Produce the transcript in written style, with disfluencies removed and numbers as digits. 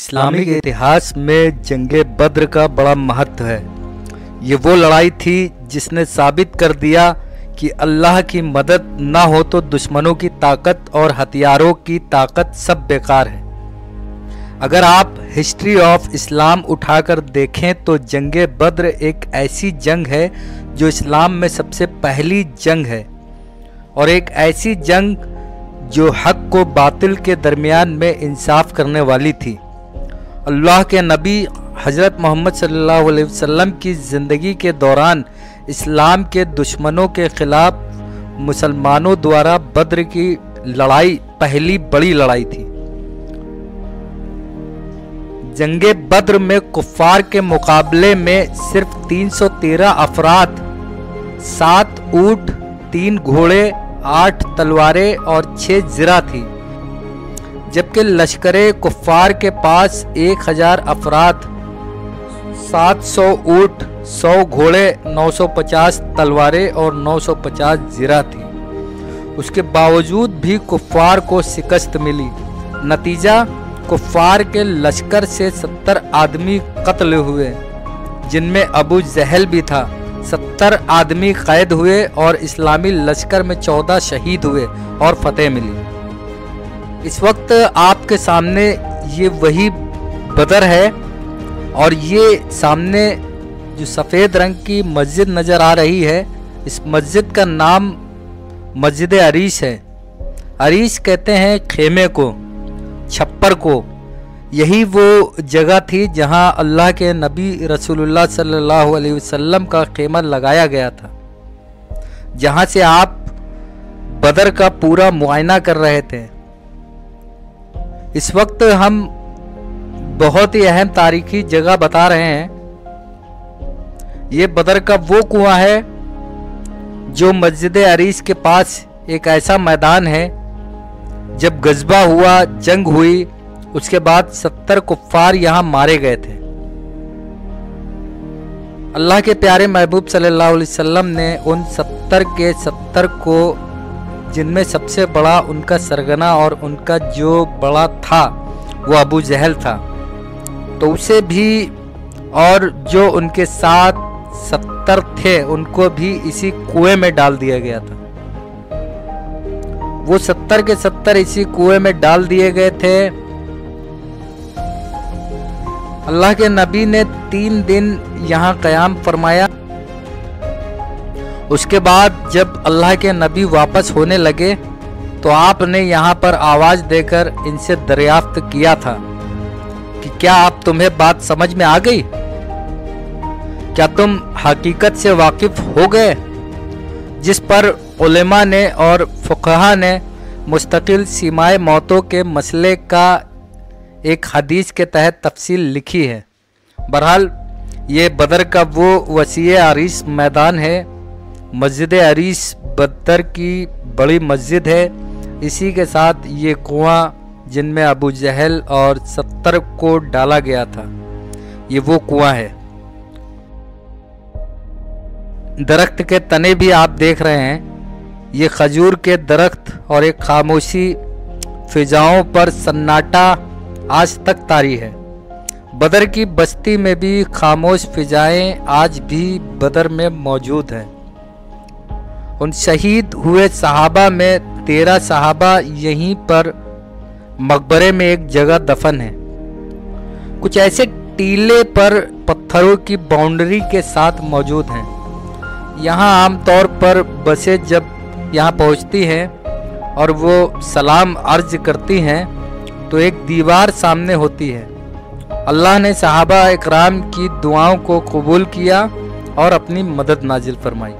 इस्लामी के इतिहास में जंगे बद्र का बड़ा महत्व है। ये वो लड़ाई थी जिसने साबित कर दिया कि अल्लाह की मदद ना हो तो दुश्मनों की ताकत और हथियारों की ताकत सब बेकार है। अगर आप हिस्ट्री ऑफ इस्लाम उठाकर देखें तो जंगे बद्र एक ऐसी जंग है जो इस्लाम में सबसे पहली जंग है और एक ऐसी जंग जो हक को बातिल के दरमियान में इंसाफ करने वाली थी। अल्लाह के नबी हज़रत मोहम्मद सल्लल्लाहु अलैहि वसल्लम की ज़िंदगी के दौरान इस्लाम के दुश्मनों के ख़िलाफ़ मुसलमानों द्वारा बद्र की लड़ाई पहली बड़ी लड़ाई थी। जंगे बद्र में कुफ़ार के मुकाबले में सिर्फ 313 अफराद, 7 ऊँट, 3 घोड़े, 8 तलवारें और 6 ज़िरा थी, जबकि लश्करे कुफ़ार के पास 1000 अफराद, 700 ऊँट, 100 घोड़े, 950 तलवारें और 950 ज़िरा थी। उसके बावजूद भी कुफ़ार को शिकस्त मिली। नतीजा, कुफ़ार के लश्कर से 70 आदमी कत्ल हुए, जिनमें अबू जहल भी था। 70 आदमी कैद हुए और इस्लामी लश्कर में 14 शहीद हुए और फतेह मिली। इस वक्त आपके सामने ये वही बदर है और ये सामने जो सफ़ेद रंग की मस्जिद नज़र आ रही है, इस मस्जिद का नाम मस्जिद अरीश है। अरीश कहते हैं खेमे को, छप्पर को। यही वो जगह थी जहां अल्लाह के नबी रसूलुल्लाह सल्लल्लाहु अलैहि वसल्लम का खेमा लगाया गया था, जहां से आप बदर का पूरा मुआयना कर रहे थे। इस वक्त हम बहुत ही अहम तारीखी जगह बता रहे हैं। ये बदर का वो कुआं है जो मस्जिद अरीश के पास एक ऐसा मैदान है, जब गज़बा हुआ, जंग हुई, उसके बाद 70 कुफ़ार यहाँ मारे गए थे। अल्लाह के प्यारे महबूब सल्लल्लाहु अलैहि वसल्लम ने उन 70 के 70 को, जिनमें सबसे बड़ा उनका सरगना और उनका जो बड़ा था वो अबू जहल था, तो उसे भी और जो उनके साथ 70 थे उनको भी इसी कुएं में डाल दिया गया था। वो 70 के 70 इसी कुएं में डाल दिए गए थे। अल्लाह के नबी ने 3 दिन यहाँ क़याम फरमाया। उसके बाद जब अल्लाह के नबी वापस होने लगे तो आपने यहाँ पर आवाज़ देकर इनसे दरियाफ्त किया था कि क्या आप तुम्हें बात समझ में आ गई? क्या तुम हकीकत से वाकिफ़ हो गए? जिस पर उलेमा ने और फ़ुक़हा ने मुस्तकिल सीमाए मौतों के मसले का एक हदीस के तहत तफसील लिखी है। बहरहाल ये बदर का वो वसीए अरीश मैदान है। मस्जिद अरीश बदर की बड़ी मस्जिद है। इसी के साथ ये कुआं जिनमें अबू जहल और 70 को डाला गया था, ये वो कुआं है। दरख्त के तने भी आप देख रहे हैं, ये खजूर के दरख्त, और एक खामोशी फिजाओं पर सन्नाटा आज तक तारी है। बदर की बस्ती में भी खामोश फिजाएं आज भी बदर में मौजूद हैं। उन शहीद हुए सहाबा में 13 सहाबा यहीं पर मकबरे में एक जगह दफन है। कुछ ऐसे टीले पर पत्थरों की बाउंड्री के साथ मौजूद हैं। यहाँ आमतौर पर बसें जब यहाँ पहुँचती हैं और वो सलाम अर्ज करती हैं तो एक दीवार सामने होती है। अल्लाह ने सहाबा इकराम की दुआओं को कबूल किया और अपनी मदद नाजिल फरमाई।